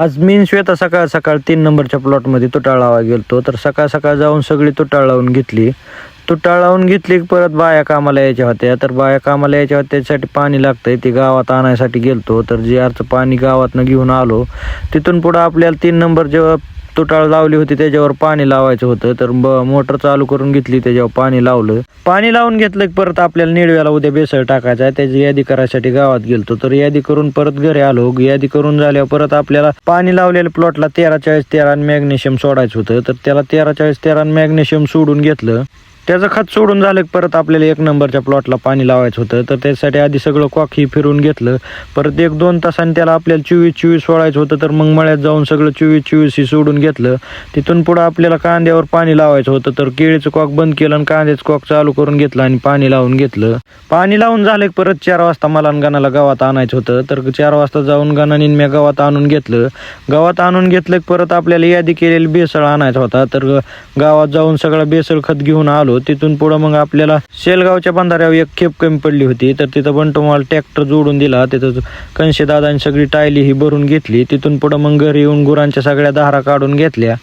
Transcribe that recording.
आज मी आणि श्वेता सकाळ सकाळ 3 नंबरच्या प्लॉटमध्ये तुटाळ लावायला गेलतो. तर सकाळ सकाळ जाऊन सगळी तुटाळ लावून घेतली. तुटाळ लावून घेतली की परत बाया कामाला यायच्या होत्या. तर बाया कामाला यायच्या होत्या, त्याच्यासाठी पाणी लागतंय. ते गावात आणायसाठी गेलतो. तर जीआरचं पाणी गावातनं घेऊन आलो. तिथून पुढं आपल्याला 3 नंबर जेव्हा तुटाळ लावली होती त्याच्यावर पाणी लावायचं होतं. तर मोटर चालू करून घेतली, त्याच्यावर पाणी लावलं. पाणी लावून घेतलं की परत आपल्याला निडव्याला उद्या बेसळ टाकायचा आहे. त्याची यादी करायसाठी गावात गेलतो. तर यादी करून परत घरी आलो. यादी करून झाल्यावर परत आपल्याला पाणी लावलेल्या प्लॉटला 13-40-13 आणि मॅग्नेशियम सोडायचं होतं. तर त्याला 13-40-13 आणि मॅग्नेशियम सोडून घेतलं. त्याचं खत सोडून झालं की परत आपल्याला 1 नंबरच्या प्लॉटला पाणी लावायचं होतं. तर त्यासाठी आधी सगळं कॉक फिरून घेतलं. परत 1-2 तासांनी त्याला आपल्याला 24-24 सोडायचं होतं. तर मग मळ्यात जाऊन सगळं 24-24 ही सोडून घेतलं. तिथून पुढं आपल्याला कांद्यावर पाणी लावायचं होतं. तर केळीचं कॉक बंद केलं आणि कांद्याचं कॉक चालू करून घेतलं आणि पाणी लावून घेतलं. पाणी लावून झालं की परत 4 वाजता मला आणि गणाला गावात आणायचं होतं. तर 4 वाजता जाऊन गणाने मी गावात आणून घेतलं. गावात आणून घेतलं की परत आपल्याला यादी केलेली बेसळ आणायचा होता. तर गावात जाऊन सगळं बेसळ खत घेऊन आलो. तिथून पुढं मग आपल्याला शेलगावच्या बंधाऱ्यावर एक खेप कमी पडली होती. तर तिथं बंटू मला ट्रॅक्टर जोडून दिला. तिथं कणशे दादांनी सगळी टायली ही भरून घेतली. तिथून पुढं मग घरी येऊन गुरांच्या सगळ्या धारा काढून घेतल्या.